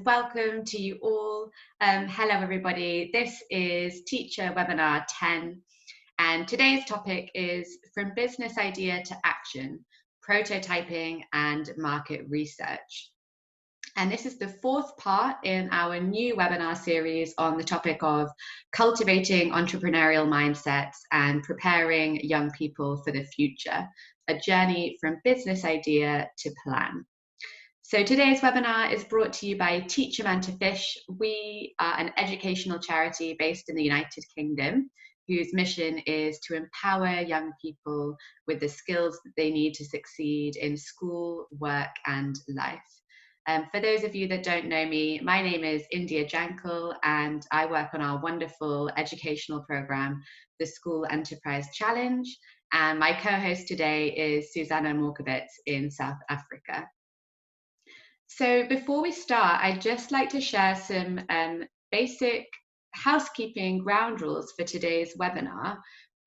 Welcome to you all. Hello everybody, this is Teacher Webinar 10 and today's topic is From Business Idea to Action, Prototyping and Market Research. And this is the fourth part in our new webinar series on the topic of cultivating entrepreneurial mindsets and preparing young people for the future, a journey from business idea to plan. So today's webinar is brought to you by Teach a Man to Fish. We are an educational charity based in the United Kingdom whose mission is to empower young people with the skills that they need to succeed in school, work and life. For those of you that don't know me, my name is India Jankel and I work on our wonderful educational program, the School Enterprise Challenge. And my co-host today is Susanna Morkowitz in South Africa. So before we start, I'd just like to share some basic housekeeping ground rules for today's webinar.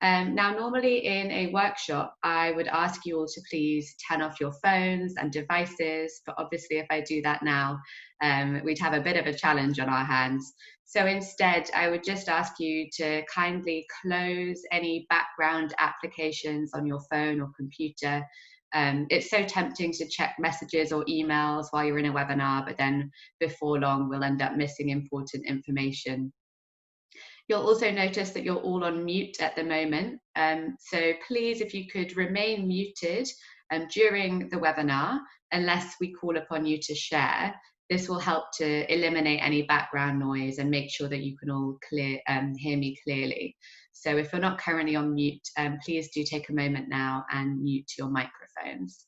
Now, normally in a workshop, I would ask you all to please turn off your phones and devices, but obviously if I do that now, we'd have a bit of a challenge on our hands. So instead, I would just ask you to kindly close any background applications on your phone or computer. It's so tempting to check messages or emails while you're in a webinar, but then before long, we'll end up missing important information. You'll also notice that you're all on mute at the moment. So please, if you could remain muted during the webinar, unless we call upon you to share, this will help to eliminate any background noise and make sure that you can all hear me clearly. So if you're not currently on mute, please do take a moment now and mute your microphones.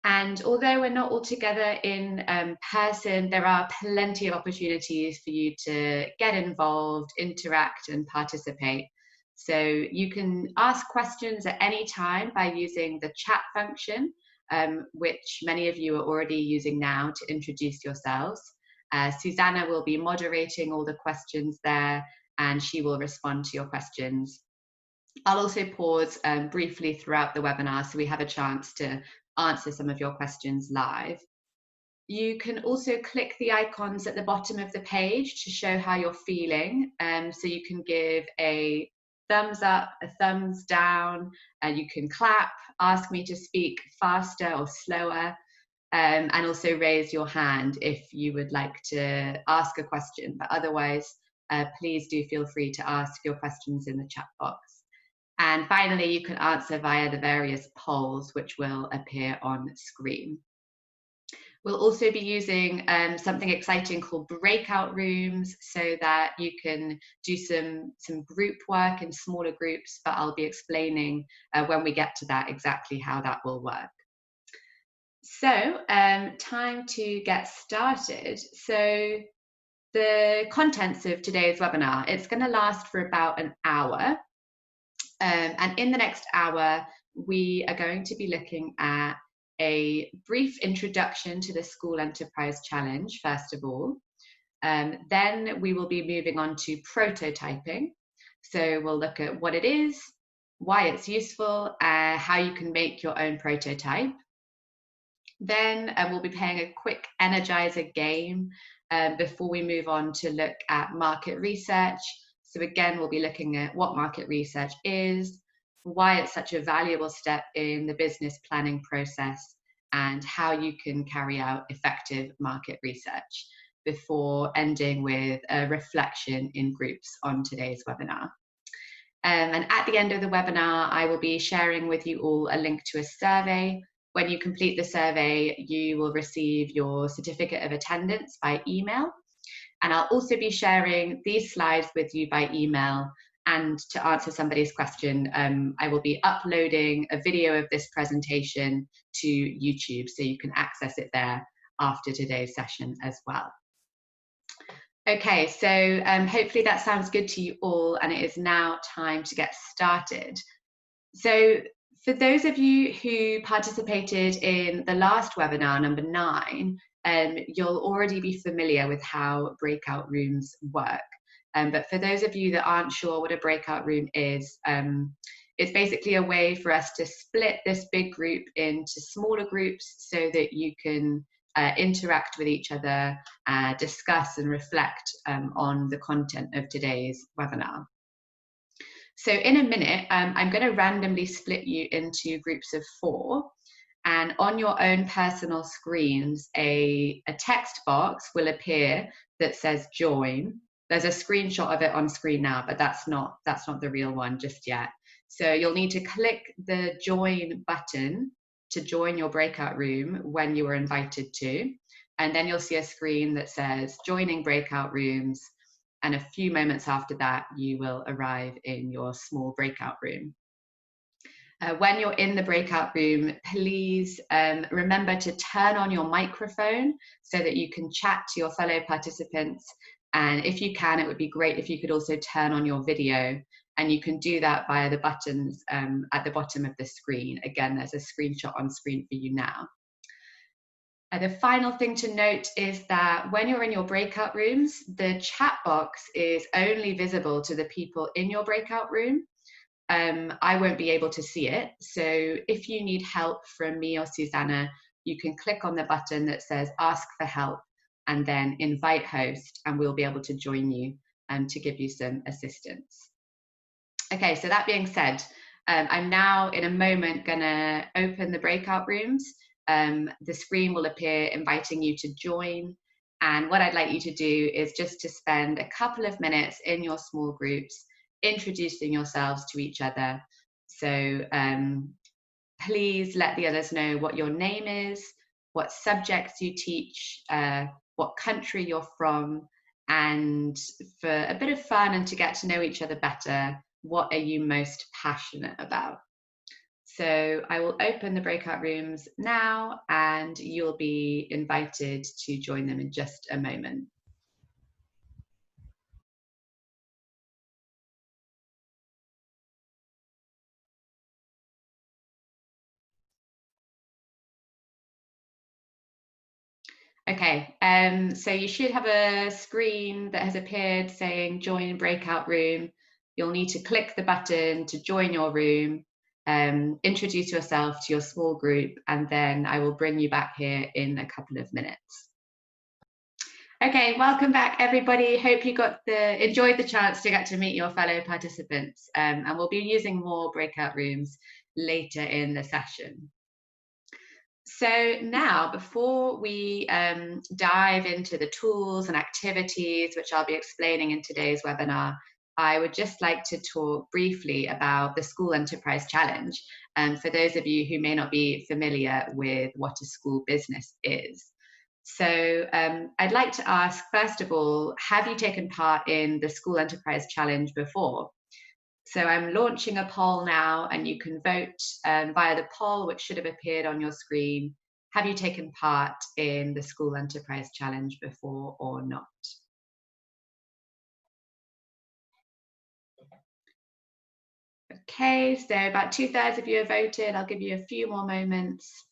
And although we're not all together in person, there are plenty of opportunities for you to get involved, interact and participate. So you can ask questions at any time by using the chat function, which many of you are already using now to introduce yourselves. Susanna will be moderating all the questions there and she will respond to your questions. I'll also pause briefly throughout the webinar so we have a chance to answer some of your questions live. You can also click the icons at the bottom of the page to show how you're feeling. So you can give a thumbs up, a thumbs down, you can clap, ask me to speak faster or slower, and also raise your hand if you would like to ask a question. But otherwise, please do feel free to ask your questions in the chat box. And finally, you can answer via the various polls which will appear on screen. We'll also be using something exciting called Breakout Rooms so that you can do some group work in smaller groups, but I'll be explaining when we get to that exactly how that will work. So time to get started. So the contents of today's webinar, it's going to last for about an hour. And in the next hour, we are going to be looking at a brief introduction to the School Enterprise Challenge, first of all. Then we will be moving on to prototyping. So we'll look at what it is, why it's useful, how you can make your own prototype. Then we'll be playing a quick Energizer game before we move on to look at market research. So again, we'll be looking at what market research is, why it's such a valuable step in the business planning process, and how you can carry out effective market research before ending with a reflection in groups on today's webinar. And at the end of the webinar, I will be sharing with you all a link to a survey. When you complete the survey, you will receive your certificate of attendance by email. And I'll also be sharing these slides with you by email. And to answer somebody's question, I will be uploading a video of this presentation to YouTube, so you can access it there after today's session as well. Okay, so hopefully that sounds good to you all, and it is now time to get started. So for those of you who participated in the last webinar, number 9, you'll already be familiar with how breakout rooms work. But for those of you that aren't sure what a breakout room is, it's basically a way for us to split this big group into smaller groups so that you can interact with each other, discuss and reflect on the content of today's webinar. So in a minute, I'm going to randomly split you into groups of 4. And on your own personal screens, a text box will appear that says join. There's a screenshot of it on screen now, but that's not the real one just yet. So you'll need to click the join button to join your breakout room when you were invited to. And then you'll see a screen that says joining breakout rooms. And a few moments after that, you will arrive in your small breakout room. When you're in the breakout room, please remember to turn on your microphone so that you can chat to your fellow participants. And if you can, it would be great if you could also turn on your video. And you can do that via the buttons at the bottom of the screen. Again, there's a screenshot on screen for you now. The final thing to note is that when you're in your breakout rooms, the chat box is only visible to the people in your breakout room. I won't be able to see it. So if you need help from me or Susanna, you can click on the button that says ask for help and then invite host, and we'll be able to join you to give you some assistance. Okay, so that being said, I'm now in a moment gonna open the breakout rooms. The screen will appear inviting you to join. And what I'd like you to do is just to spend a couple of minutes in your small groups introducing yourselves to each other. So please let the others know what your name is, what subjects you teach, what country you're from, and for a bit of fun and to get to know each other better, what are you most passionate about? So I will open the breakout rooms now, and you'll be invited to join them in just a moment. Okay, so you should have a screen that has appeared saying join breakout room. You'll need to click the button to join your room, introduce yourself to your small group, and then I will bring you back here in a couple of minutes. Okay, welcome back everybody. Hope you enjoyed the chance to get to meet your fellow participants, and we'll be using more breakout rooms later in the session. So now, before we dive into the tools and activities, which I'll be explaining in today's webinar, I would just like to talk briefly about the School Enterprise Challenge, for those of you who may not be familiar with what a school business is. So I'd like to ask, first of all, have you taken part in the School Enterprise Challenge before? So I'm launching a poll now, and you can vote via the poll, which should have appeared on your screen. Have you taken part in the School Enterprise Challenge before or not? Okay, so about 2/3 of you have voted. I'll give you a few more moments.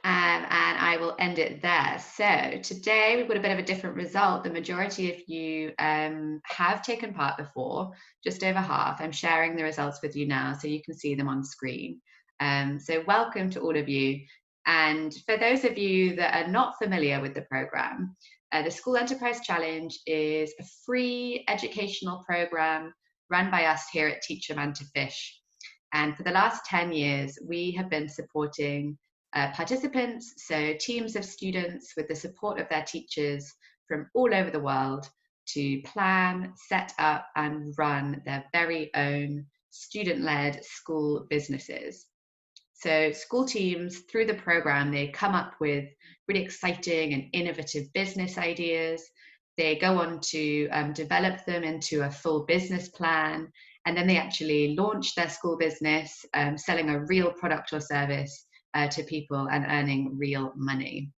And I will end it there. So today we've got a bit of a different result. The majority of you have taken part before, just over half. I'm sharing the results with you now so you can see them on screen. So welcome to all of you. And for those of you that are not familiar with the program, the School Enterprise Challenge is a free educational program run by us here at Teach a Man to Fish. And for the last 10 years, we have been supporting participants, so teams of students with the support of their teachers from all over the world, to plan, set up and run their very own student-led school businesses. So school teams, through the program, they come up with really exciting and innovative business ideas. They go on to develop them into a full business plan, and then they actually launch their school business, selling a real product or service to people and earning real money.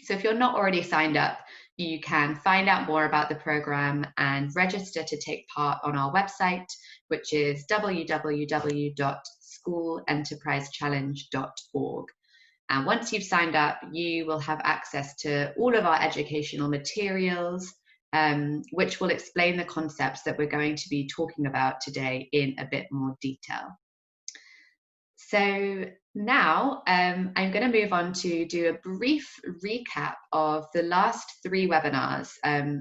So if you're not already signed up, you can find out more about the program and register to take part on our website, which is www.schoolenterprisechallenge.org. And once you've signed up, you will have access to all of our educational materials, which will explain the concepts that we're going to be talking about today in a bit more detail. So now I'm going to move on to do a brief recap of the last 3 webinars,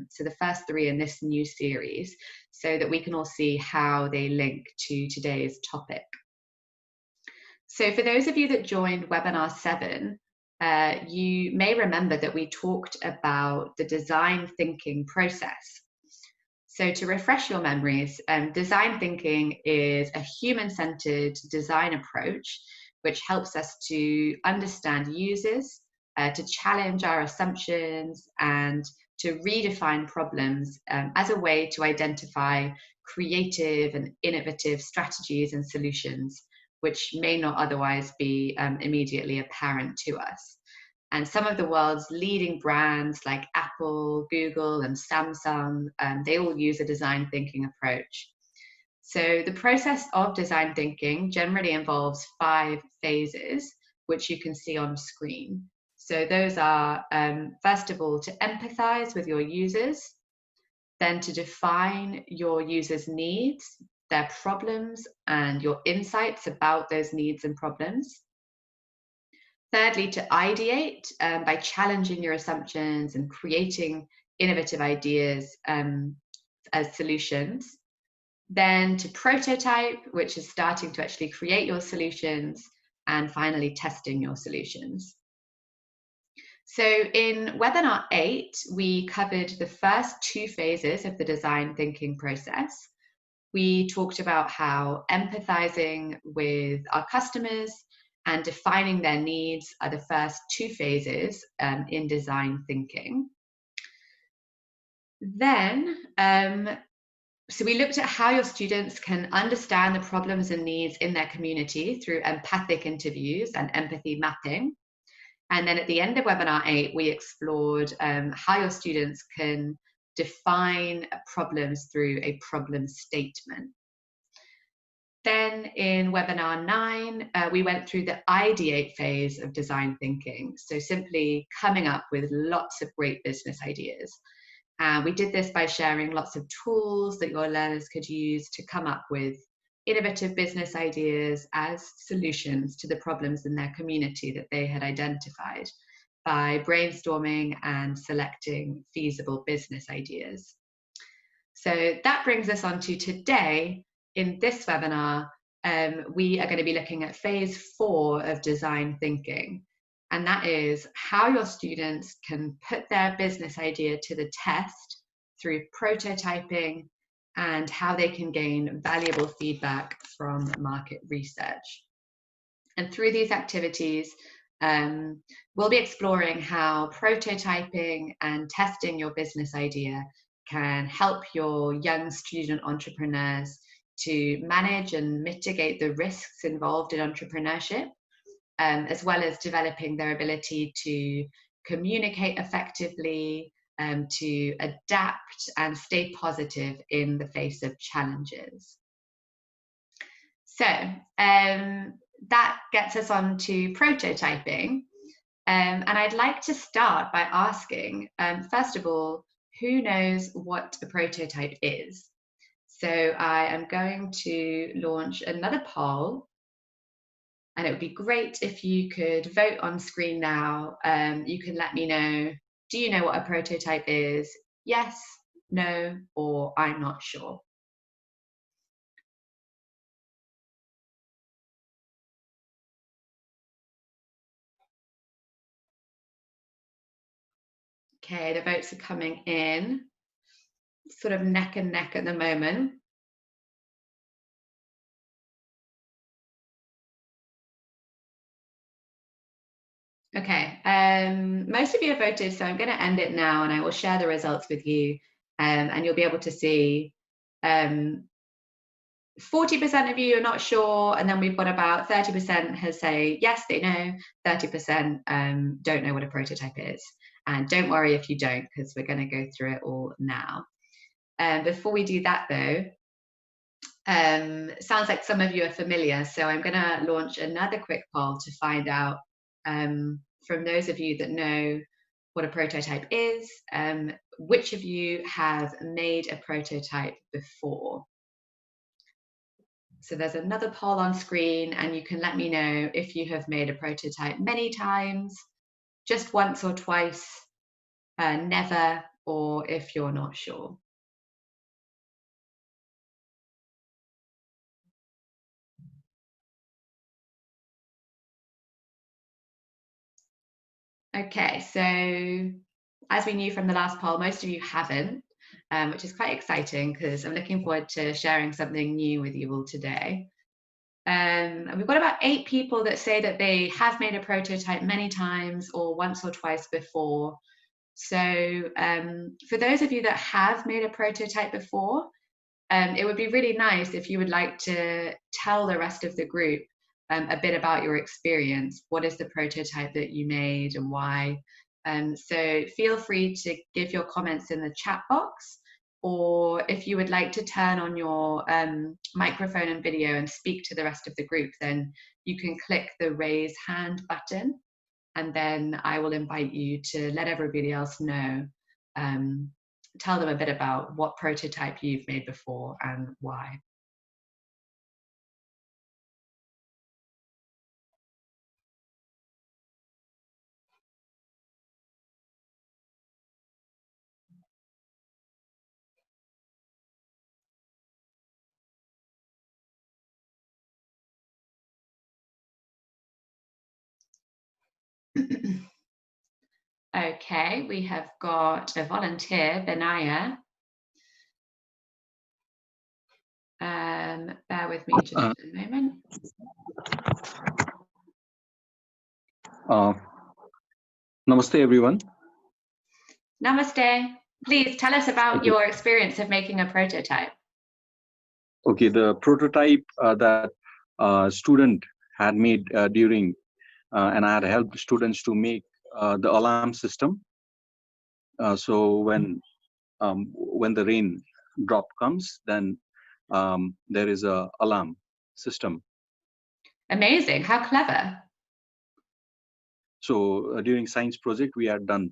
so the first 3 in this new series, so that we can all see how they link to today's topic. So for those of you that joined webinar 7, you may remember that we talked about the design thinking process. So to refresh your memories, design thinking is a human-centered design approach which helps us to understand users, to challenge our assumptions, and to redefine problems as a way to identify creative and innovative strategies and solutions which may not otherwise be immediately apparent to us. And some of the world's leading brands like Apple, Google, and Samsung, they all use a design thinking approach. So the process of design thinking generally involves 5 phases, which you can see on screen. So those are, first of all, to empathize with your users, then to define your users' needs, their problems, and your insights about those needs and problems. Thirdly, to ideate by challenging your assumptions and creating innovative ideas as solutions. Then to prototype, which is starting to actually create your solutions. And finally, testing your solutions. So in webinar 8, we covered the first 2 phases of the design thinking process. We talked about how empathizing with our customers and defining their needs are the first 2 phases in design thinking. Then, so we looked at how your students can understand the problems and needs in their community through empathic interviews and empathy mapping. And then at the end of webinar 8, we explored how your students can define problems through a problem statement. Then in webinar 9, we went through the ideate phase of design thinking. So simply coming up with lots of great business ideas. We did this by sharing lots of tools that your learners could use to come up with innovative business ideas as solutions to the problems in their community that they had identified by brainstorming and selecting feasible business ideas. So that brings us on to today. In this webinar, we are going to be looking at phase 4 of design thinking, and that is how your students can put their business idea to the test through prototyping and how they can gain valuable feedback from market research. And through these activities, we'll be exploring how prototyping and testing your business idea can help your young student entrepreneurs to manage and mitigate the risks involved in entrepreneurship, as well as developing their ability to communicate effectively, to adapt and stay positive in the face of challenges. So that gets us on to prototyping. And I'd like to start by asking, first of all, who knows what a prototype is? So I am going to launch another poll, and it would be great if you could vote on screen now. You can let me know, do you know what a prototype is? Yes, no, or I'm not sure. Okay, the votes are coming in, sort of neck and neck at the moment. Okay, most of you have voted, so I'm going to end it now and I will share the results with you, and you'll be able to see 40% of you are not sure, and then we've got about 30% has say yes, they know, 30% don't know what a prototype is. And don't worry if you don't, because we're going to go through it all now. Before we do that though, sounds like some of you are familiar, so I'm going to launch another quick poll to find out from those of you that know what a prototype is, which of you have made a prototype before? So there's another poll on screen, and you can let me know if you have made a prototype many times, just once or twice, never, or if you're not sure. Okay, so as we knew from the last poll, most of you haven't, which is quite exciting because I'm looking forward to sharing something new with you all today. And we've got about 8 people that say that they have made a prototype many times or once or twice before. So for those of you that have made a prototype before, it would be really nice if you would like to tell the rest of the group a bit about your experience. What is the prototype that you made and why? So feel free to give your comments in the chat box, or if you would like to turn on your microphone and video and speak to the rest of the group, then you can click the raise hand button, and then I will invite you to let everybody else know. Tell them a bit about what prototype you've made before and why. Okay, we have got a volunteer, Benaya. Bear with me just a moment. Namaste, everyone. Namaste. Please tell us about your experience of making a prototype. Okay, the prototype that student had made during, and I had helped students to make the alarm system. So when the rain drop comes, then there is a alarm system. Amazing! How clever. So during science project, we had done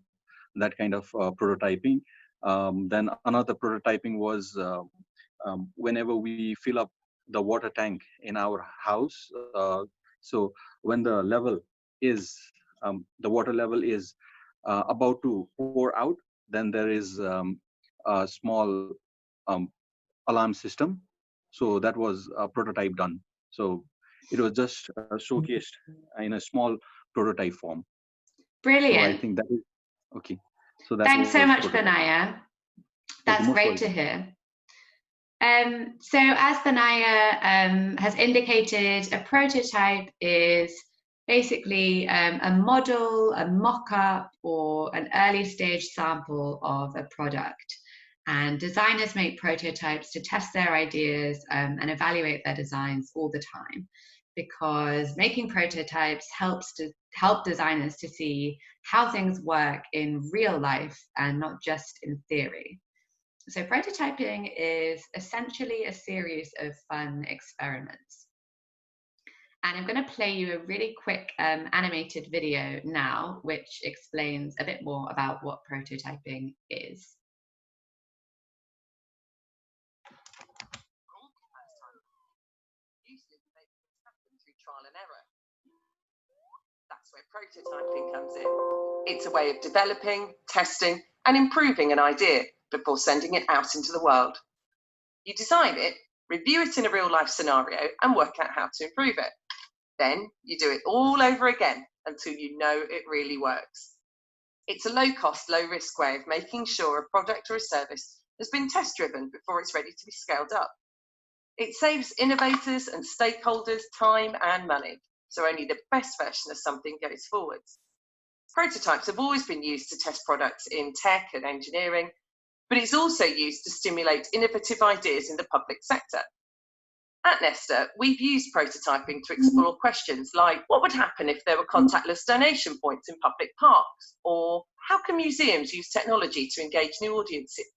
that kind of prototyping. Then another prototyping was whenever we fill up the water tank in our house. So when the level is, the water level is about to pour out, then there is a small alarm system. So that was a prototype done. So it was just showcased in a small prototype form. Brilliant. So I think that is okay. So that thanks so much, prototype. Benaya. That's great to hear. So as Benaya has indicated, a prototype is basically a model, a mock-up, or an early stage sample of a product. And designers make prototypes to test their ideas and evaluate their designs all the time, because making prototypes helps to help designers to see how things work in real life and not just in theory. So prototyping is essentially a series of fun experiments. And I'm going to play you a really quick animated video now, which explains a bit more about what prototyping is. Trial and error. That's where prototyping comes in. It's a way of developing, testing, and improving an idea before sending it out into the world. You design it, review it in a real-life scenario, and work out how to improve it. Then you do it all over again until you know it really works. It's a low-cost, low-risk way of making sure a product or a service has been test-driven before it's ready to be scaled up. It saves innovators and stakeholders time and money, so only the best version of something goes forwards. Prototypes have always been used to test products in tech and engineering, but it's also used to stimulate innovative ideas in the public sector. At Nesta, we've used prototyping to explore questions like, what would happen if there were contactless donation points in public parks? Or how can museums use technology to engage new audiences?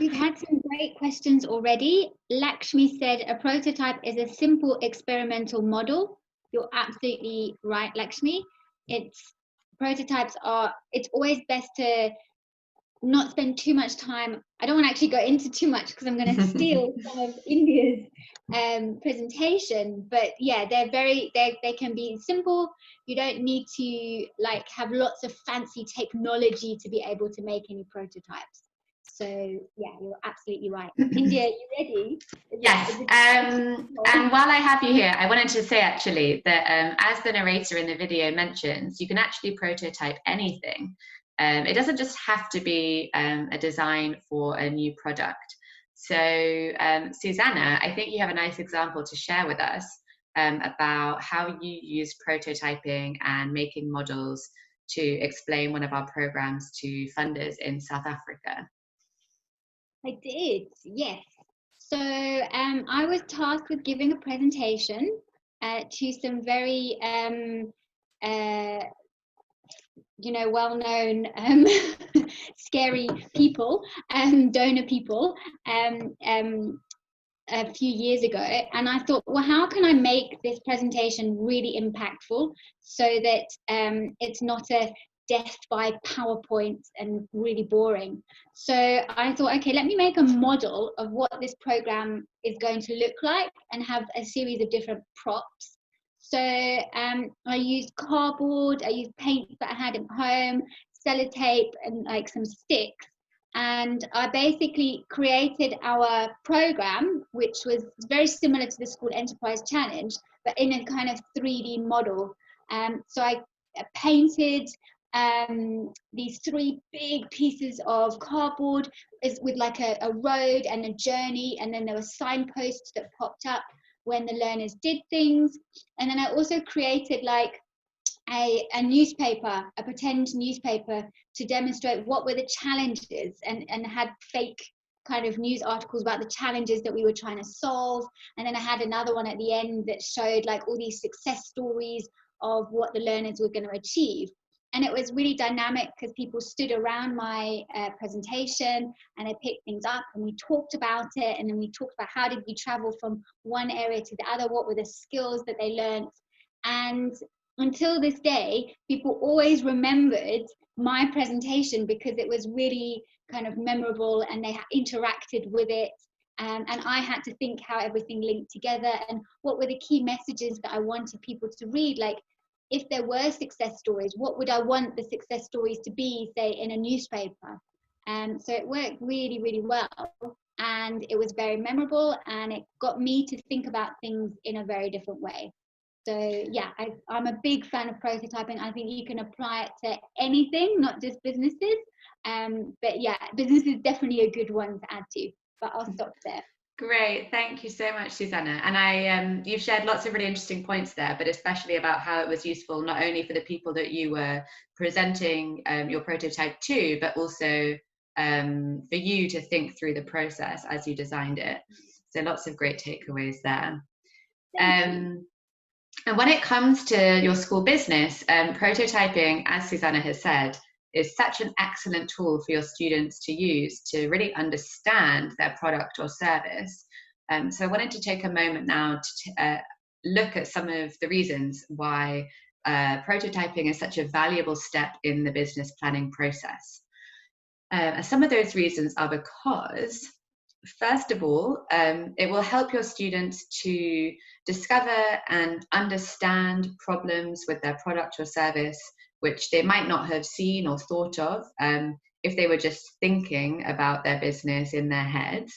We've had some great questions already. Lakshmi said a prototype is a simple experimental model. You're absolutely right, Lakshmi. prototypes are, it's always best to not spend too much time. I don't want to actually go into too much because I'm going to steal some of India's presentation, but yeah, they can be simple. You don't need to like have lots of fancy technology to be able to make any prototypes. So yeah, you're absolutely right. India, you ready? Yes, and while I have you here, I wanted to say actually that as the narrator in the video mentions, you can actually prototype anything. It doesn't just have to be a design for a new product. So Susanna, I think you have a nice example to share with us about how you use prototyping and making models to explain one of our programs to funders in South Africa. I did, yes. So I was tasked with giving a presentation to some very well-known scary people, donor people, a few years ago, and I thought, well, how can I make this presentation really impactful so that it's not a death by PowerPoint and really boring. So I thought, okay, let me make a model of what this program is going to look like and have a series of different props. So I used cardboard, I used paint that I had at home, sellotape, and like some sticks. And I basically created our program, which was very similar to the School Enterprise Challenge, but in a kind of 3D model. So I painted these 3 big pieces of cardboard with like a road and a journey, and then there were signposts that popped up when the learners did things. And then I also created like a newspaper, a pretend newspaper, to demonstrate what were the challenges, and had fake kind of news articles about the challenges that we were trying to solve. And then I had another one at the end that showed like all these success stories of what the learners were going to achieve. And it was really dynamic because people stood around my presentation and they picked things up and we talked about it. And then we talked about how did we travel from one area to the other, what were the skills that they learned. And until this day, people always remembered my presentation because it was really kind of memorable and they interacted with it. And I had to think how everything linked together and what were the key messages that I wanted people to read. Like, if there were success stories, what would I want the success stories to be, say, in a newspaper? So it worked really, really well. And it was very memorable and it got me to think about things in a very different way. So yeah, I'm a big fan of prototyping. I think you can apply it to anything, not just businesses. But yeah, business is definitely a good one to add to, but I'll stop there. Great, thank you so much, Susanna. And you've shared lots of really interesting points there, but especially about how it was useful not only for the people that you were presenting your prototype to, but also for you to think through the process as you designed it. So lots of great takeaways there. And when it comes to your school business, prototyping, as Susanna has said, is such an excellent tool for your students to use to really understand their product or service. So I wanted to take a moment now to look at some of the reasons why prototyping is such a valuable step in the business planning process. Some of those reasons are because, first of all, it will help your students to discover and understand problems with their product or service which they might not have seen or thought of if they were just thinking about their business in their heads.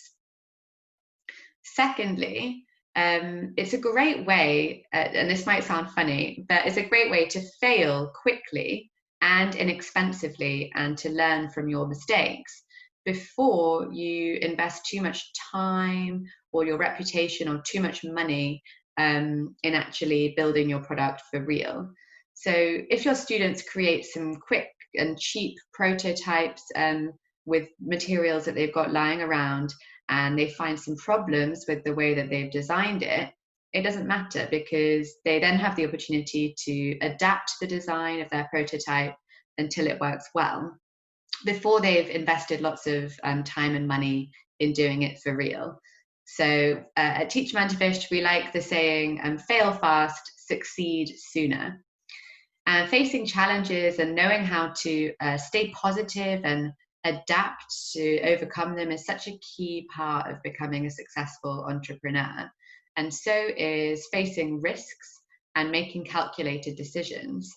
Secondly, it's a great way, and this might sound funny, but it's a great way to fail quickly and inexpensively and to learn from your mistakes before you invest too much time or your reputation or too much money in actually building your product for real. So if your students create some quick and cheap prototypes with materials that they've got lying around and they find some problems with the way that they've designed it, it doesn't matter because they then have the opportunity to adapt the design of their prototype until it works well, before they've invested lots of time and money in doing it for real. So at Teach Man to Fish, we like the saying, fail fast, succeed sooner. And facing challenges and knowing how to stay positive and adapt to overcome them is such a key part of becoming a successful entrepreneur. And so is facing risks and making calculated decisions.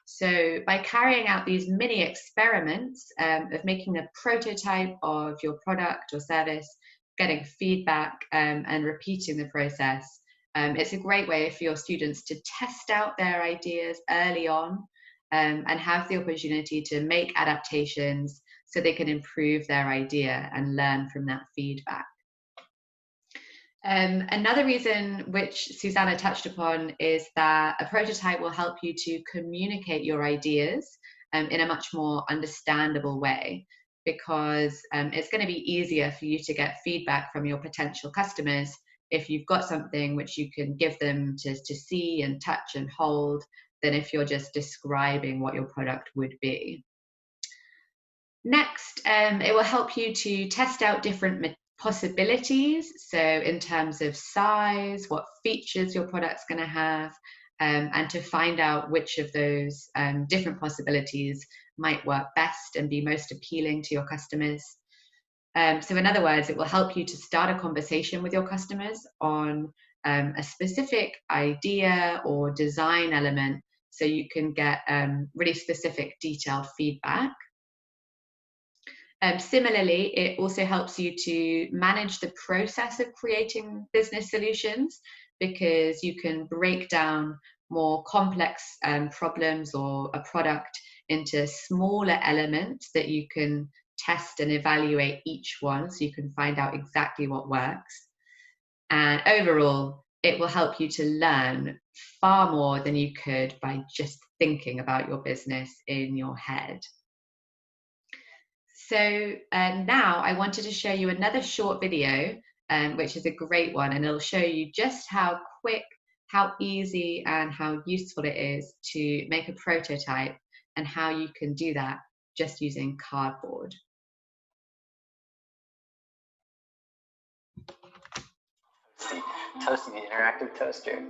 So by carrying out these mini experiments of making a prototype of your product or service, getting feedback and repeating the process, it's a great way for your students to test out their ideas early on and have the opportunity to make adaptations so they can improve their idea and learn from that feedback. Another reason which Susanna touched upon is that a prototype will help you to communicate your ideas in a much more understandable way, because it's going to be easier for you to get feedback from your potential customers if you've got something which you can give them to see and touch and hold, than if you're just describing what your product would be. Next, it will help you to test out different possibilities. So in terms of size, what features your product's going to have, and to find out which of those different possibilities might work best and be most appealing to your customers. So in other words, it will help you to start a conversation with your customers on a specific idea or design element, so you can get really specific, detailed feedback. Similarly, it also helps you to manage the process of creating business solutions, because you can break down more complex problems or a product into smaller elements that you can test and evaluate each one, so you can find out exactly what works. And overall, it will help you to learn far more than you could by just thinking about your business in your head. So now I wanted to show you another short video, which is a great one, and it'll show you just how quick, how easy, and how useful it is to make a prototype, and how you can do that just using cardboard. Toasty, the interactive toaster.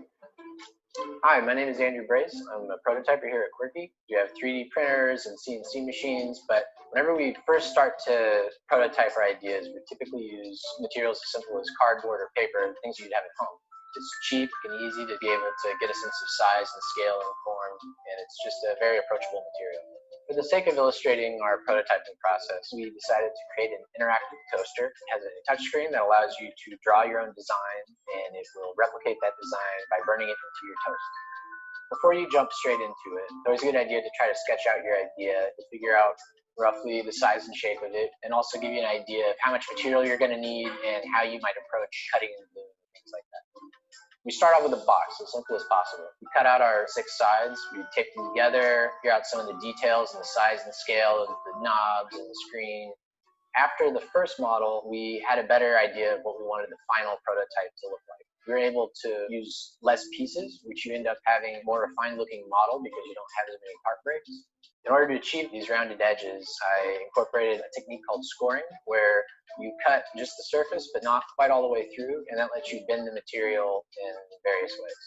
Hi, my name is Andrew Brace. I'm a prototyper here at Quirky. We have 3D printers and CNC machines, but whenever we first start to prototype our ideas, we typically use materials as simple as cardboard or paper, things you'd have at home. It's cheap and easy to be able to get a sense of size and scale and form, and it's just a very approachable material. For the sake of illustrating our prototyping process, we decided to create an interactive toaster. It has a touchscreen that allows you to draw your own design, and it will replicate that design by burning it into your toast. Before you jump straight into it, it's always a good idea to try to sketch out your idea, to figure out roughly the size and shape of it, and also give you an idea of how much material you're going to need and how you might approach cutting and gluing, things like that. We start out with a box, as simple as possible. We cut out our 6 sides, we tape them together, figure out some of the details and the size and scale of the knobs and the screen. After the first model, we had a better idea of what we wanted the final prototype to look like. We were able to use less pieces, which you end up having a more refined looking model because you don't have as many part breaks. In order to achieve these rounded edges, I incorporated a technique called scoring, where you cut just the surface but not quite all the way through, and that lets you bend the material in various ways.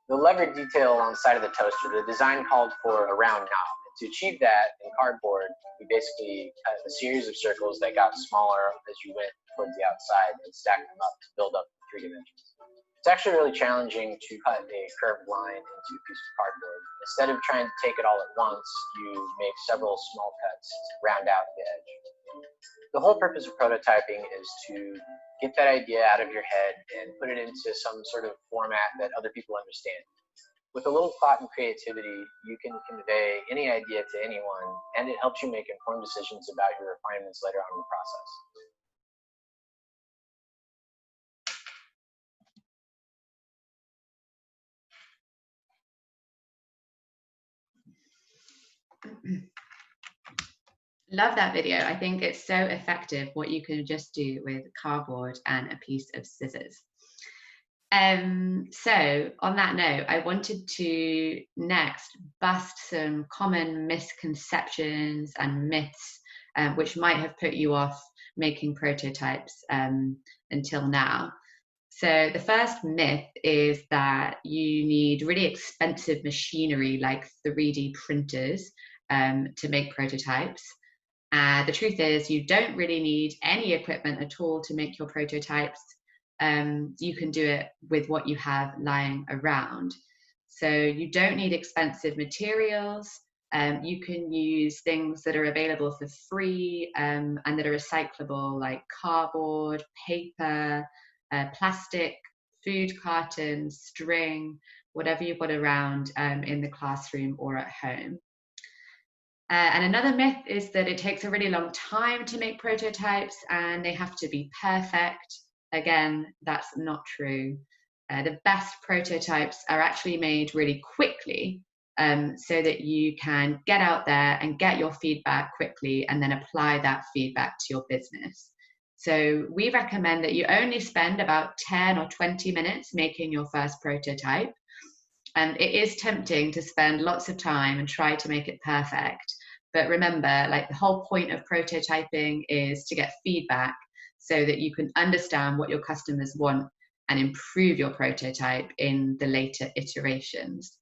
The lever detail on the side of the toaster, the design called for a round knob. And to achieve that in cardboard, we basically cut a series of circles that got smaller as you went towards the outside and stacked them up to build up 3 dimensions. It's actually really challenging to cut a curved line into a piece of cardboard. Instead of trying to take it all at once, you make several small cuts to round out the edge. The whole purpose of prototyping is to get that idea out of your head and put it into some sort of format that other people understand. With a little thought and creativity, you can convey any idea to anyone, and it helps you make informed decisions about your refinements later on in the process. Love that video. I think it's so effective what you can just do with cardboard and a piece of scissors. So on that note, I wanted to next bust some common misconceptions and myths which might have put you off making prototypes until now. So the first myth is that you need really expensive machinery like 3D printers to make prototypes. The truth is you don't really need any equipment at all to make your prototypes. You can do it with what you have lying around. So you don't need expensive materials. You can use things that are available for free and that are recyclable, like cardboard, paper, plastic, food cartons, string, whatever you've got around in the classroom or at home. And another myth is that it takes a really long time to make prototypes and they have to be perfect. Again, that's not true. The best prototypes are actually made really quickly so that you can get out there and get your feedback quickly and then apply that feedback to your business. So we recommend that you only spend about 10 or 20 minutes making your first prototype. And it is tempting to spend lots of time and try to make it perfect. But remember, like the whole point of prototyping is to get feedback so that you can understand what your customers want and improve your prototype in the later iterations.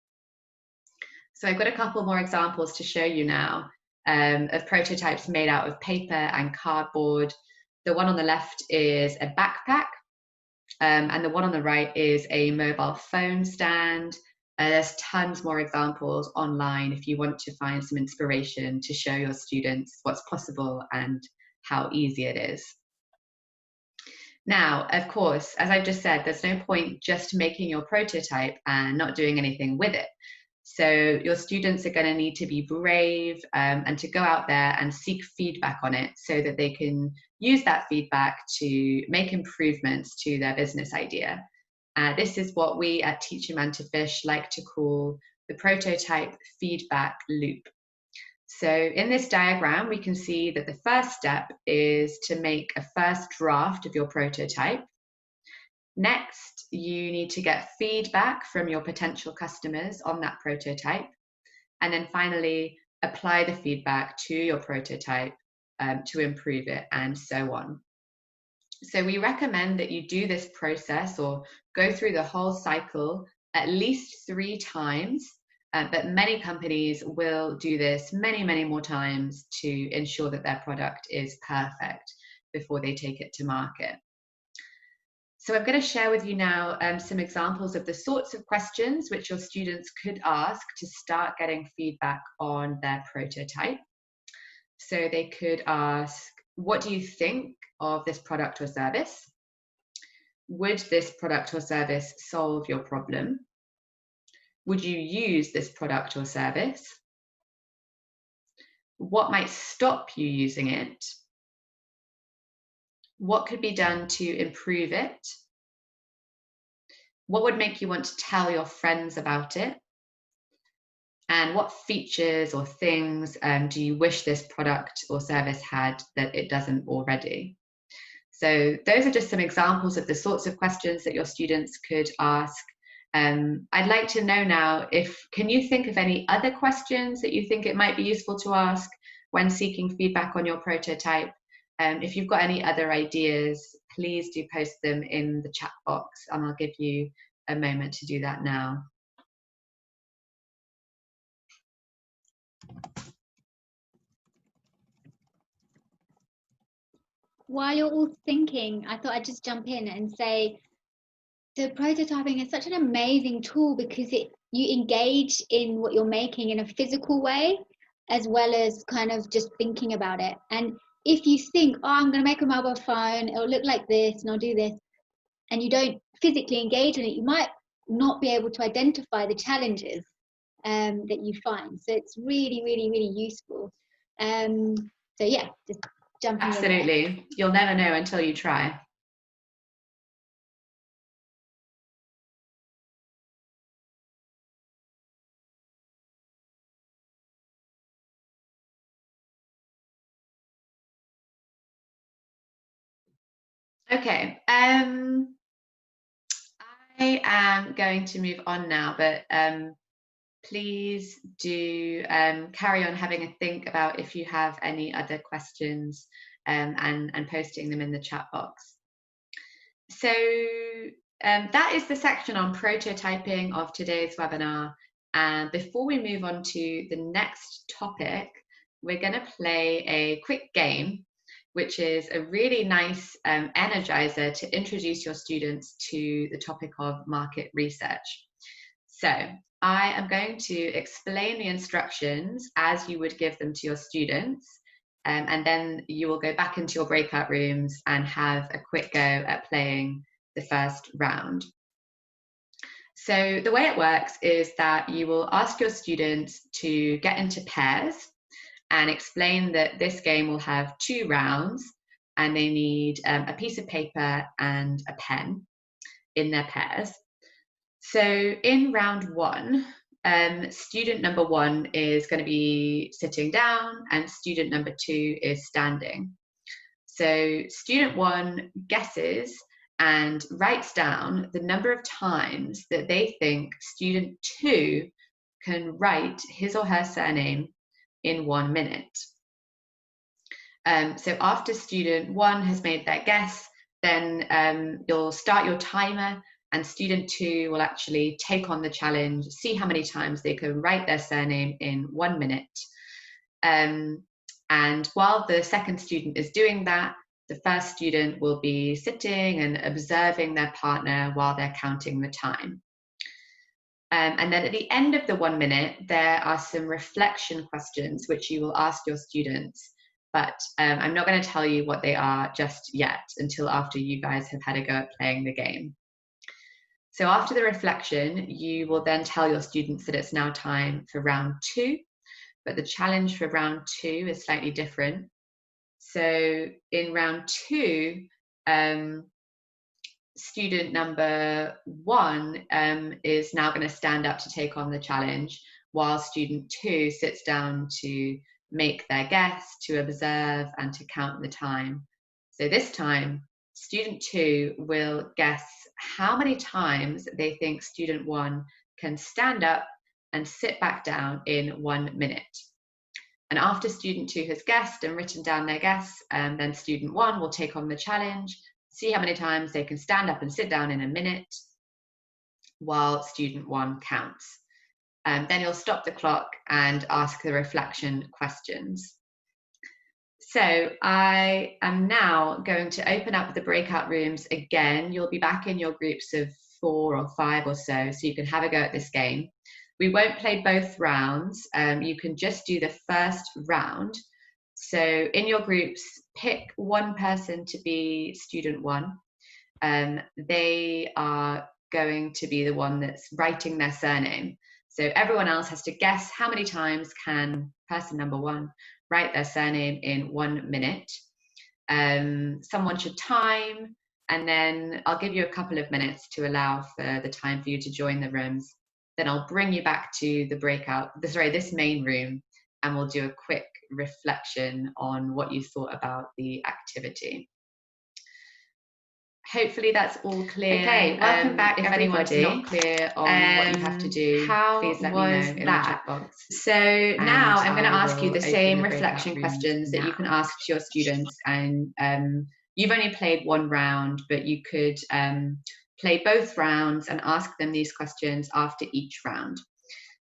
So I've got a couple more examples to show you now of prototypes made out of paper and cardboard. The one on the left is a backpack, and the one on the right is a mobile phone stand. There's tons more examples online if you want to find some inspiration to show your students what's possible and how easy it is. Now, of course, as I've just said, there's no point just making your prototype and not doing anything with it. So your students are going to need to be brave and to go out there and seek feedback on it so that they can use that feedback to make improvements to their business idea. This is what we at Teach a Man to Fish like to call the prototype feedback loop. So in this diagram, we can see that the first step is to make a first draft of your prototype. Next, you need to get feedback from your potential customers on that prototype. And then finally, apply the feedback to your prototype to improve it, and so on. So we recommend that you do this process or go through the whole cycle at least 3 times, but many companies will do this many, many more times to ensure that their product is perfect before they take it to market. So I'm going to share with you now some examples of the sorts of questions which your students could ask to start getting feedback on their prototype. So they could ask, what do you think of this product or service? Would this product or service solve your problem? Would you use this product or service? What might stop you using it? What could be done to improve it? What would make you want to tell your friends about it? And what features or things do you wish this product or service had that it doesn't already? So those are just some examples of the sorts of questions that your students could ask. I'd like to know now, can you think of any other questions that you think it might be useful to ask when seeking feedback on your prototype? If you've got any other ideas, please do post them in the chat box, and I'll give you a moment to do that now. While you're all thinking, I thought I'd just jump in and say, so prototyping is such an amazing tool because you engage in what you're making in a physical way, as well as kind of just thinking about it. And if you think, oh, I'm going to make a mobile phone, it'll look like this and I'll do this, and you don't physically engage in it, you might not be able to identify the challenges that you find. So it's really, really, really useful. So yeah, just jumping in there. Absolutely. You'll never know until you try. Okay, I am going to move on now, but please do carry on having a think about if you have any other questions and posting them in the chat box. So That is the section on prototyping of today's webinar. And before we move on to the next topic, we're going to play a quick game, which is a really nice energizer to introduce your students to the topic of market research. So I am going to explain the instructions as you would give them to your students, and then you will go back into your breakout rooms and have a quick go at playing the first round. So the way it works is that you will ask your students to get into pairs and explain that this game will have 2 rounds and they need a piece of paper and a pen in their pairs. So in round 1, student number 1 is going to be sitting down and student number 2 is standing. So student 1 guesses and writes down the number of times that they think student 2 can write his or her surname in 1 minute. So after student 1 has made their guess, then you'll start your timer and student 2 will actually take on the challenge, see how many times they can write their surname in 1 minute. And while the second student is doing that, the first student will be sitting and observing their partner while they're counting the time. And then at the end of the 1 minute, there are some reflection questions which you will ask your students, but I'm not going to tell you what they are just yet until after you guys have had a go at playing the game. So after the reflection, you will then tell your students that it's now time for round 2, but the challenge for round 2 is slightly different. So in round 2, student number 1 is now going to stand up to take on the challenge, while student 2 sits down to make their guess, to observe, and to count the time. So this time, student 2 will guess how many times they think student 1 can stand up and sit back down in 1 minute. And after student 2 has guessed and written down their guess, then student 1 will take on the challenge, see how many times they can stand up and sit down in a minute while student 1 counts. Then you'll stop the clock and ask the reflection questions. So I am now going to open up the breakout rooms again. You'll be back in your groups of 4 or 5 or so you can have a go at this game. We won't play both rounds. You can just do the first round. So in your groups, pick one person to be student 1. They are going to be the one that's writing their surname. So everyone else has to guess how many times can person number 1 write their surname in 1 minute. Someone should time, and then I'll give you a couple of minutes to allow for the time for you to join the rooms. Then I'll bring you back to the this main room, and we'll do a quick reflection on what you thought about the activity. Hopefully that's all clear. Okay, welcome back. If anyone's not clear on what you have to do, please let me know in the chat box. So now I'm going to ask you the same reflection questions that you can ask to your students. And you've only played 1 round, but you could play both rounds and ask them these questions after each round.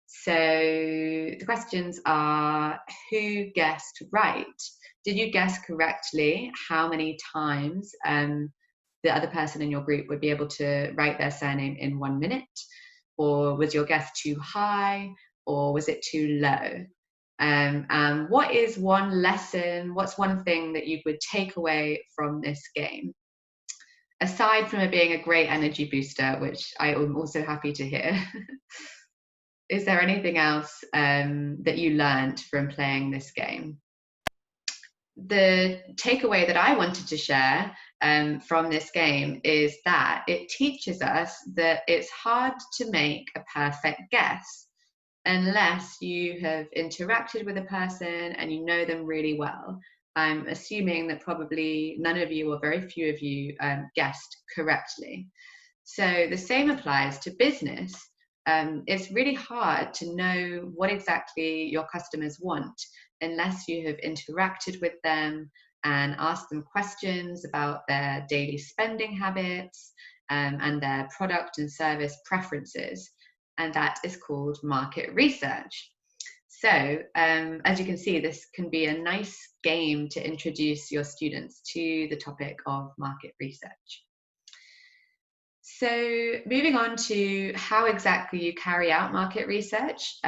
So the questions are: who guessed right? Did you guess correctly how many times the other person in your group would be able to write their surname in 1 minute? Or was your guess too high, or was it too low? What is one lesson, what's one thing that you would take away from this game? Aside from it being a great energy booster, which I am also happy to hear, is there anything else that you learned from playing this game? The takeaway that I wanted to share from this game is that it teaches us that it's hard to make a perfect guess unless you have interacted with a person and you know them really well. I'm assuming that probably none of you or very few of you guessed correctly. So the same applies to business. It's really hard to know what exactly your customers want unless you have interacted with them and asked them questions about their daily spending habits and their product and service preferences, and that is called market research. So as you can see, this can be a nice game to introduce your students to the topic of market research. So moving on to how exactly you carry out market research.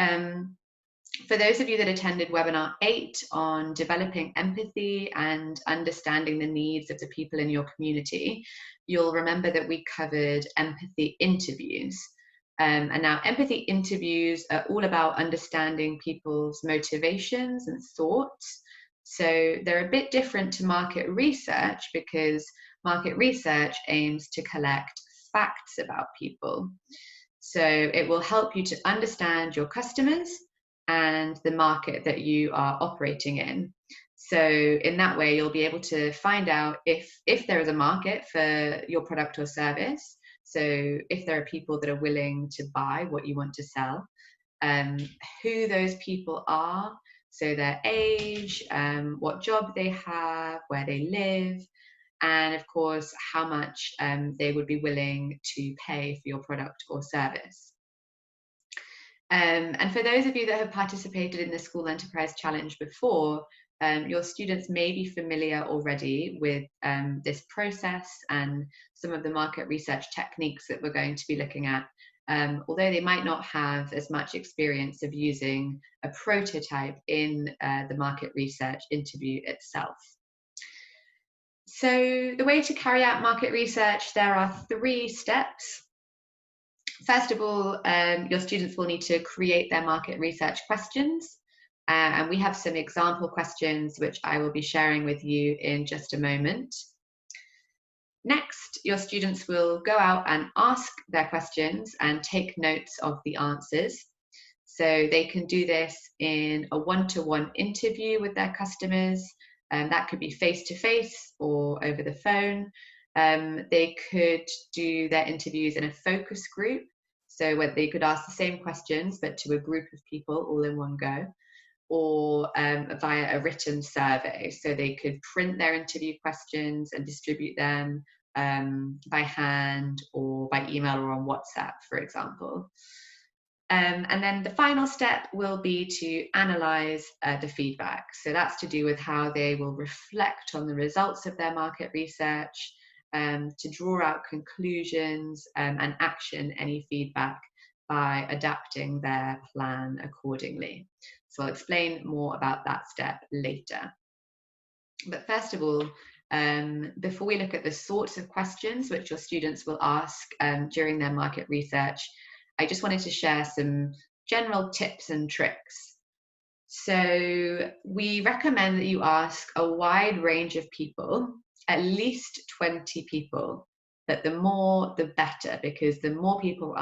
For those of you that attended webinar 8 on developing empathy and understanding the needs of the people in your community, you'll remember that we covered empathy interviews. And now empathy interviews are all about understanding people's motivations and thoughts. So they're a bit different to market research, because market research aims to collect facts about people. So it will help you to understand your customers and the market that you are operating in. So in that way, you'll be able to find out if there is a market for your product or service. So if there are people that are willing to buy what you want to sell, who those people are, so their age, what job they have, where they live, and of course, how much they would be willing to pay for your product or service. And for those of you that have participated in the School Enterprise Challenge before, your students may be familiar already with this process and some of the market research techniques that we're going to be looking at, although they might not have as much experience of using a prototype in the market research interview itself. So the way to carry out market research, there are 3 steps. First of all, your students will need to create their market research questions. And we have some example questions which I will be sharing with you in just a moment. Next, your students will go out and ask their questions and take notes of the answers. So they can do this in a one-to-one interview with their customers. That could be face-to-face or over the phone. They could do their interviews in a focus group, so where they could ask the same questions but to a group of people all in one go, or via a written survey. So they could print their interview questions and distribute them by hand or by email or on WhatsApp, for example. And then the final step will be to analyze the feedback. So that's to do with how they will reflect on the results of their market research, to draw out conclusions and action any feedback by adapting their plan accordingly. So I'll explain more about that step later. But first of all, before we look at the sorts of questions which your students will ask during their market research, I just wanted to share some general tips and tricks. So we recommend that you ask a wide range of people, at least 20 people, but the more the better, because the more people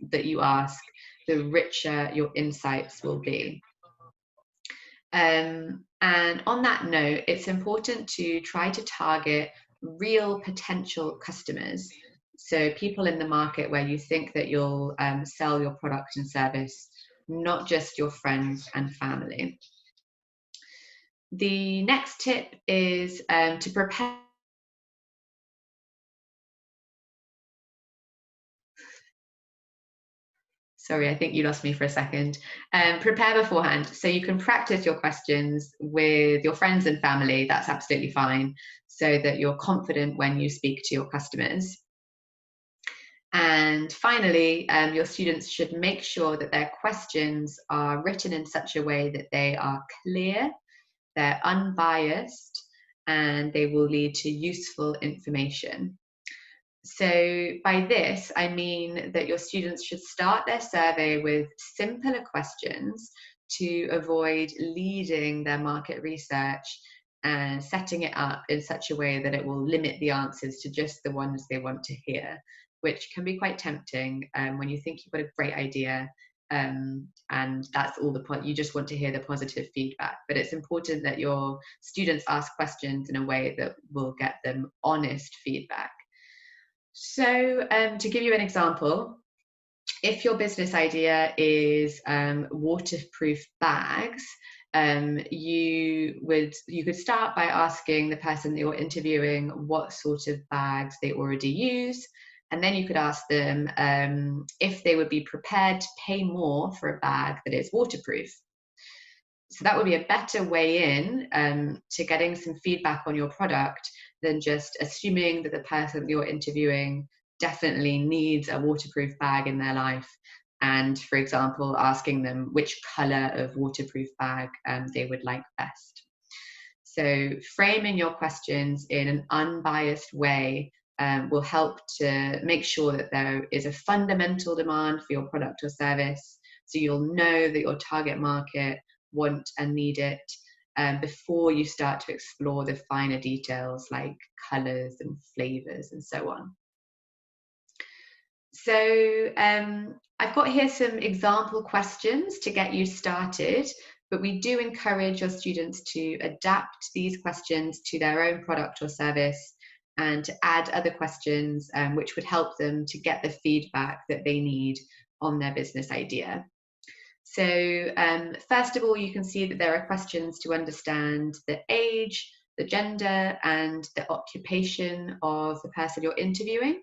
that you ask, the richer your insights will be. And on that note, it's important to try to target real potential customers. So people in the market where you think that you'll sell your product and service, not just your friends and family. The next tip is to prepare. Sorry, I think you lost me for a second. Prepare beforehand, so you can practice your questions with your friends and family. That's absolutely fine, so that you're confident when you speak to your customers. And finally, your students should make sure that their questions are written in such a way that they are clear, they're unbiased, and they will lead to useful information. So by this, I mean that your students should start their survey with simpler questions to avoid leading their market research and setting it up in such a way that it will limit the answers to just the ones they want to hear, which can be quite tempting when you think you've got a great idea and that's all the point. You just want to hear the positive feedback. But it's important that your students ask questions in a way that will get them honest feedback. So to give you an example, if your business idea is waterproof bags, you could start by asking the person that you're interviewing what sort of bags they already use, And then you could ask them if they would be prepared to pay more for a bag that is waterproof. So that would be a better way in to getting some feedback on your product than just assuming that the person you're interviewing definitely needs a waterproof bag in their life. And, for example, asking them which color of waterproof bag they would like best. So framing your questions in an unbiased way will help to make sure that there is a fundamental demand for your product or service. So you'll know that your target market want and need it before you start to explore the finer details like colors and flavors and so on. So I've got here some example questions to get you started, but we do encourage your students to adapt these questions to their own product or service and to add other questions which would help them to get the feedback that they need on their business idea. So first of all, you can see that there are questions to understand the age, the gender, and the occupation of the person you're interviewing.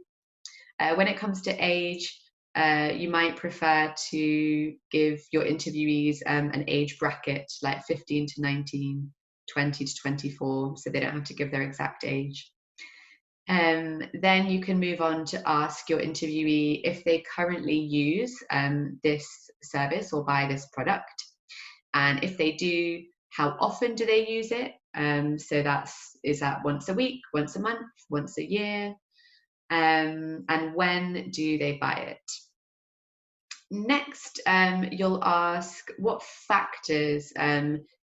When it comes to age, you might prefer to give your interviewees an age bracket like 15 to 19, 20 to 24, so they don't have to give their exact age. Then you can move on to ask your interviewee if they currently use this service or buy this product. And if they do, how often do they use it? So is that once a week, once a month, once a year? And when do they buy it? Next, you'll ask what factors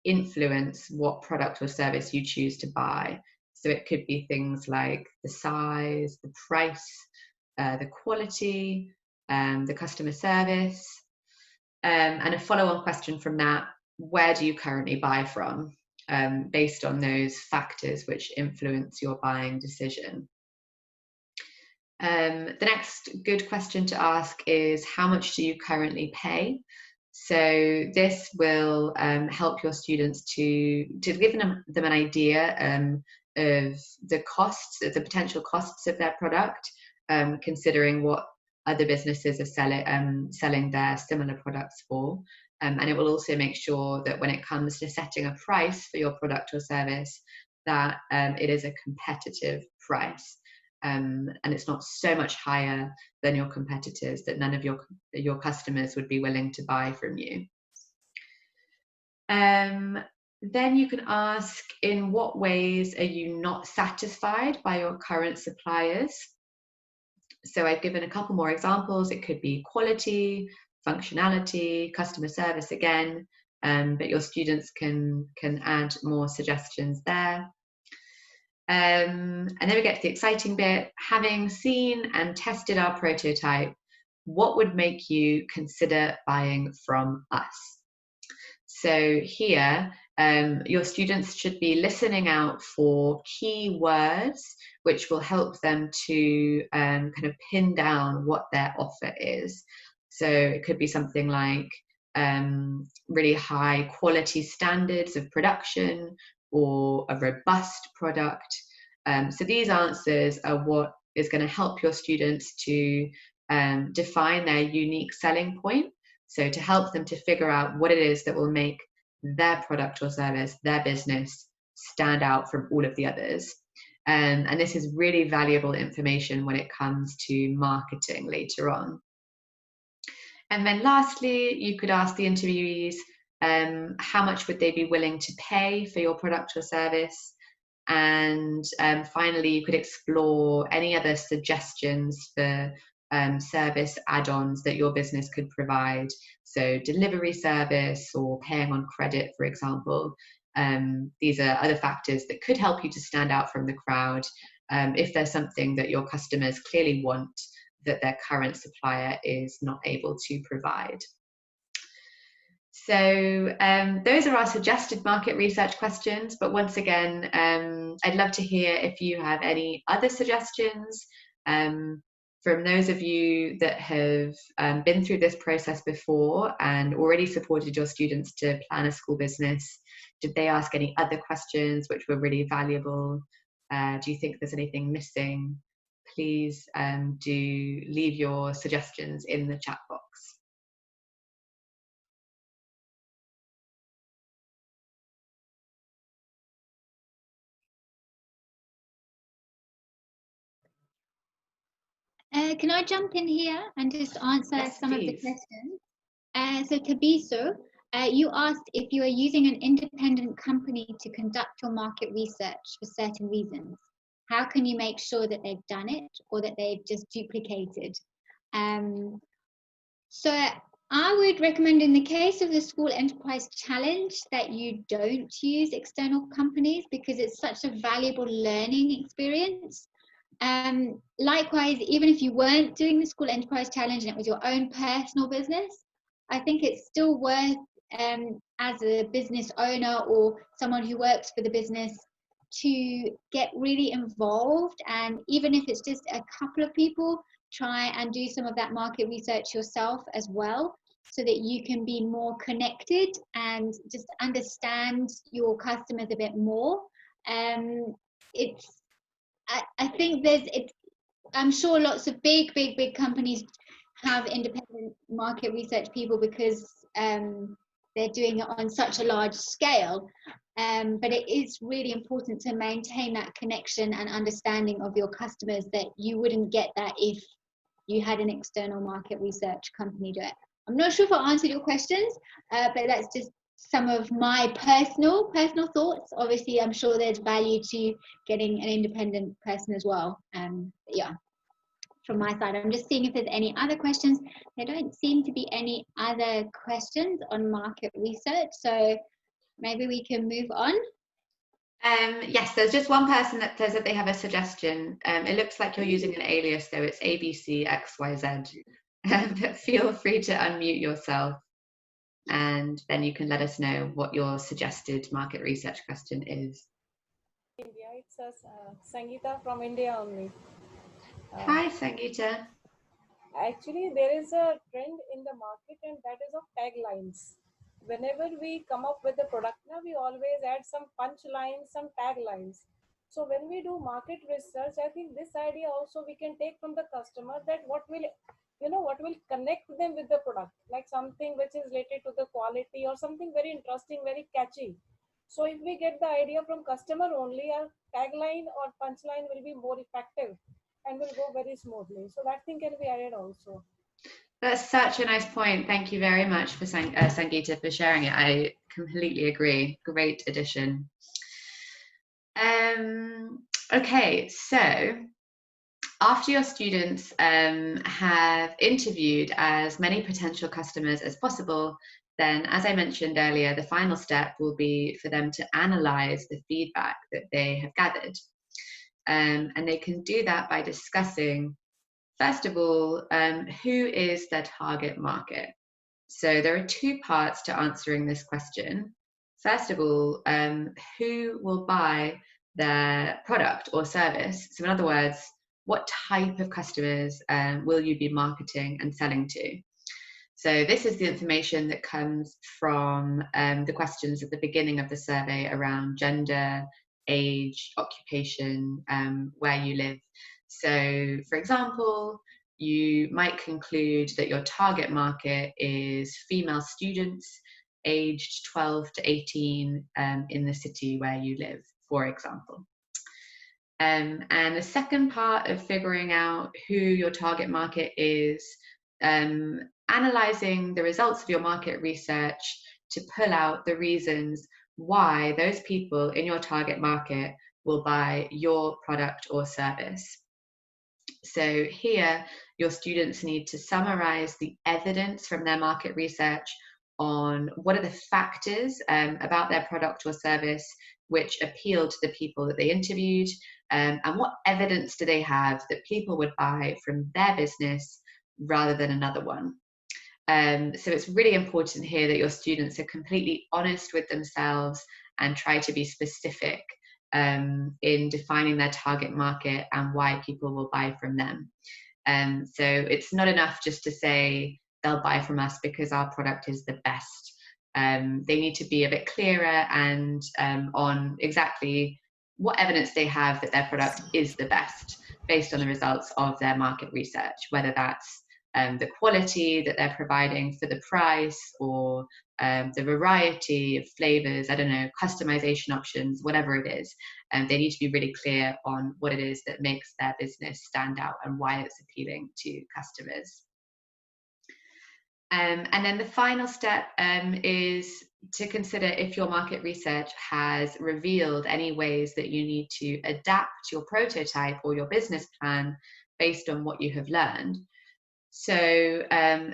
influence what product or service you choose to buy. So it could be things like the size, the price, the quality, the customer service, and a follow-on question from that, where do you currently buy from, based on those factors which influence your buying decision. The next good question to ask is, how much do you currently pay? So this will help your students to give them an idea of the costs, the potential costs of their product, considering what other businesses are selling their similar products for. And it will also make sure that when it comes to setting a price for your product or service, that it is a competitive price. And it's not so much higher than your competitors that none of your customers would be willing to buy from you. Then you can ask, in what ways are you not satisfied by your current suppliers? So I've given a couple more examples. It could be quality, functionality, customer service again, but your students can add more suggestions there. And then we get to the exciting bit. Having seen and tested our prototype, what would make you consider buying from us? So here, your students should be listening out for key words which will help them to kind of pin down what their offer is. So it could be something like really high quality standards of production, or a robust product. So these answers are what is going to help your students to define their unique selling point. So to help them to figure out what it is that will make their product or service, their business, stand out from all of the others. And this is really valuable information when it comes to marketing later on. And then lastly, you could ask the interviewees, how much would they be willing to pay for your product or service? And finally, you could explore any other suggestions for service add-ons that your business could provide. So delivery service or paying on credit, for example. These are other factors that could help you to stand out from the crowd if there's something that your customers clearly want that their current supplier is not able to provide. So those are our suggested market research questions, but once again, I'd love to hear if you have any other suggestions from those of you that have been through this process before and already supported your students to plan a school business. Did they ask any other questions which were really valuable? Do you think there's anything missing? please do leave your suggestions in the chat box. Can I jump in here and just answer some of the questions? So Kabiso, you asked if you are using an independent company to conduct your market research for certain reasons. How can you make sure that they've done it or that they've just duplicated? So I would recommend, in the case of the School Enterprise Challenge, that you don't use external companies because it's such a valuable learning experience. Likewise, even if you weren't doing the School Enterprise Challenge and it was your own personal business, I think it's still worth, as a business owner or someone who works for the business, to get really involved, and even if it's just a couple of people, try and do some of that market research yourself as well, so that you can be more connected and just understand your customers a bit more. I think I'm sure lots of big companies have independent market research people because they're doing it on such a large scale. But it is really important to maintain that connection and understanding of your customers, that you wouldn't get that if you had an external market research company do it. I'm not sure if I answered your questions, but that's just some of my personal thoughts. Obviously, I'm sure there's value to getting an independent person as well. Yeah, from my side, I'm just seeing if there's any other questions. There don't seem to be any other questions on market research, so maybe we can move on. Yes, there's just one person that says that they have a suggestion. It looks like you're using an alias, though. It's ABCXYZ. But feel free to unmute yourself, and then you can let us know what your suggested market research question is. India, it's Sangeeta from India only. Hi, Sangeeta. Actually, there is a trend in the market, and that is of taglines. Whenever we come up with a product, now we always add some punch lines, some taglines. So when we do market research, I think this idea also we can take from the customer, that what will connect them with the product, like something which is related to the quality or something very interesting, very catchy. So if we get the idea from customer only, our tagline or punchline will be more effective and will go very smoothly. So that thing can be added also. That's such a nice point. Thank you very much for Sangeeta for sharing it. I completely agree. Great addition. Okay, so after your students have interviewed as many potential customers as possible, then, as I mentioned earlier, the final step will be for them to analyze the feedback that they have gathered. And they can do that by discussing, first of all, who is their target market? So there are two parts to answering this question. First of all, who will buy their product or service? So in other words, what type of customers will you be marketing and selling to? So this is the information that comes from the questions at the beginning of the survey around gender, age, occupation, where you live. So, for example, you might conclude that your target market is female students aged 12 to 18 in the city where you live, for example. And the second part of figuring out who your target market is, analysing the results of your market research to pull out the reasons why those people in your target market will buy your product or service. So here, your students need to summarize the evidence from their market research on what are the factors about their product or service which appeal to the people that they interviewed, and what evidence do they have that people would buy from their business rather than another one. So it's really important here that your students are completely honest with themselves and try to be specific in defining their target market and why people will buy from them. So it's not enough just to say they'll buy from us because our product is the best. They need to be a bit clearer and on exactly what evidence they have that their product is the best. based on the results of their market research, whether that's the quality that they're providing for the price, or the variety of flavors, I don't know, customization options, whatever it is. They need to be really clear on what it is that makes their business stand out and why it's appealing to customers. And then the final step is to consider if your market research has revealed any ways that you need to adapt your prototype or your business plan based on what you have learned. So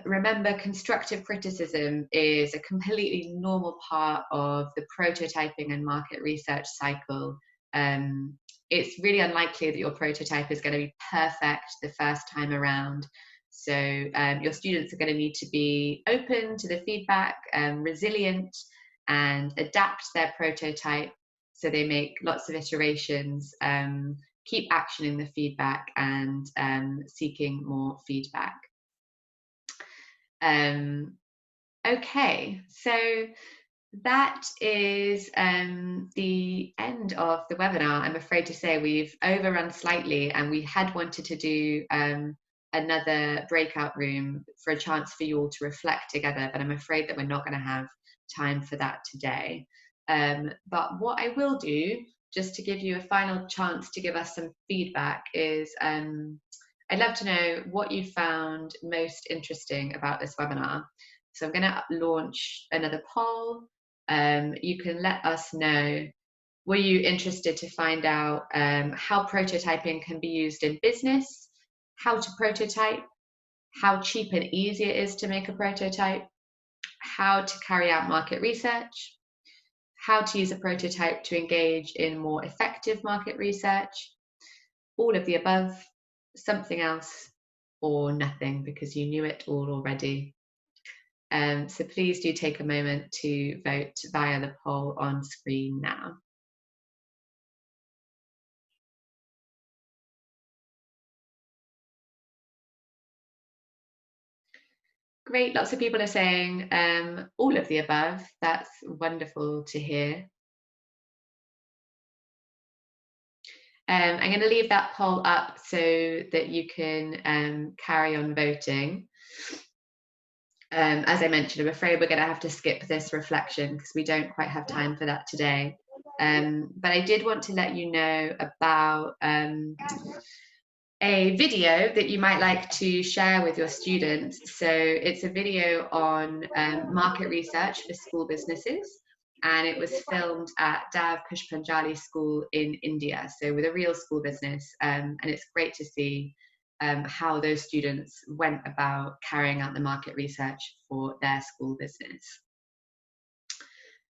remember, constructive criticism is a completely normal part of the prototyping and market research cycle. It's really unlikely that your prototype is going to be perfect the first time around. So your students are going to need to be open to the feedback, resilient, and adapt their prototype so they make lots of iterations, keep actioning the feedback, and seeking more feedback. Okay, so that is the end of the webinar. I'm afraid to say we've overrun slightly, and we had wanted to do another breakout room for a chance for you all to reflect together, but I'm afraid that we're not going to have time for that today. But what I will do, just to give you a final chance to give us some feedback, is I'd love to know what you found most interesting about this webinar. So I'm going to launch another poll. You can let us know, were you interested to find out how prototyping can be used in business, how to prototype, how cheap and easy it is to make a prototype, how to carry out market research, how to use a prototype to engage in more effective market research, all of the above, something else, or nothing because you knew it all already. So please do take a moment to vote via the poll on screen now. Great, lots of people are saying all of the above. That's wonderful to hear. I'm going to leave that poll up so that you can carry on voting. As I mentioned, I'm afraid we're going to have to skip this reflection because we don't quite have time for that today. But I did want to let you know about a video that you might like to share with your students. So it's a video on market research for school businesses, and it was filmed at Dav Pushpanjali School in India, so with a real school business, and it's great to see how those students went about carrying out the market research for their school business.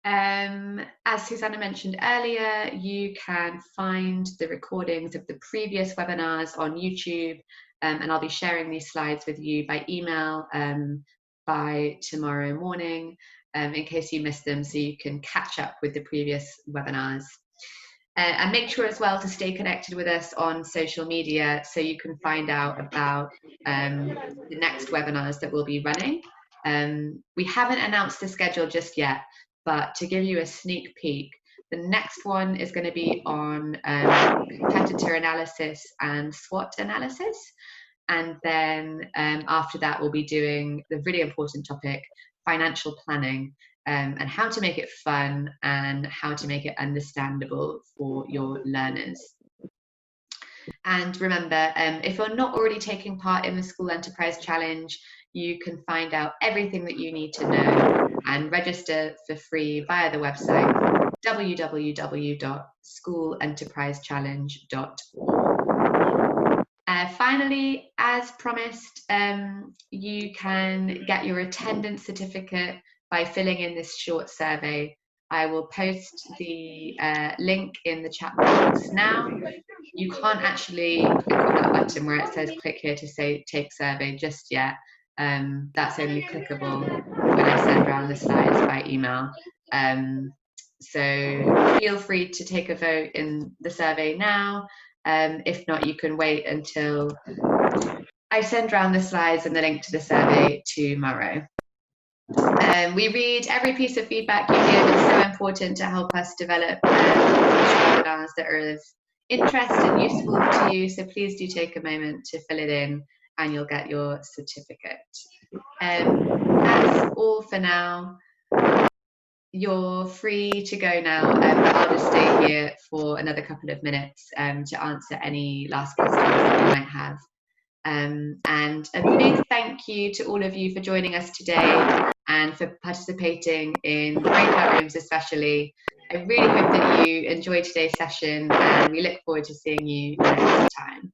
As Susanna mentioned earlier, you can find the recordings of the previous webinars on YouTube, and I'll be sharing these slides with you by email by tomorrow morning in case you missed them, so you can catch up with the previous webinars. And make sure as well to stay connected with us on social media so you can find out about the next webinars that we'll be running. We haven't announced the schedule just yet, but to give you a sneak peek, the next one is going to be on competitor analysis and SWOT analysis. And then after that, we'll be doing the really important topic, financial planning, and how to make it fun and how to make it understandable for your learners. And remember, if you're not already taking part in the School Enterprise Challenge, you can find out everything that you need to know and register for free via the website www.schoolenterprisechallenge.org. Finally, as promised, you can get your attendance certificate by filling in this short survey. I will post the link in the chat box now. You can't actually click on that button where it says click here to say take survey just yet. That's only clickable when I send around the slides by email. So feel free to take a vote in the survey now. If not, you can wait until I send around the slides and the link to the survey tomorrow. We read every piece of feedback you give. It's so important to help us develop webinars that are of interest and useful to you, so please do take a moment to fill it in and you'll get your certificate. That's all for now. You're free to go now. I'll just stay here for another couple of minutes to answer any last questions that you might have. And a big thank you to all of you for joining us today and for participating in breakout rooms especially. I really hope that you enjoyed today's session and we look forward to seeing you next time.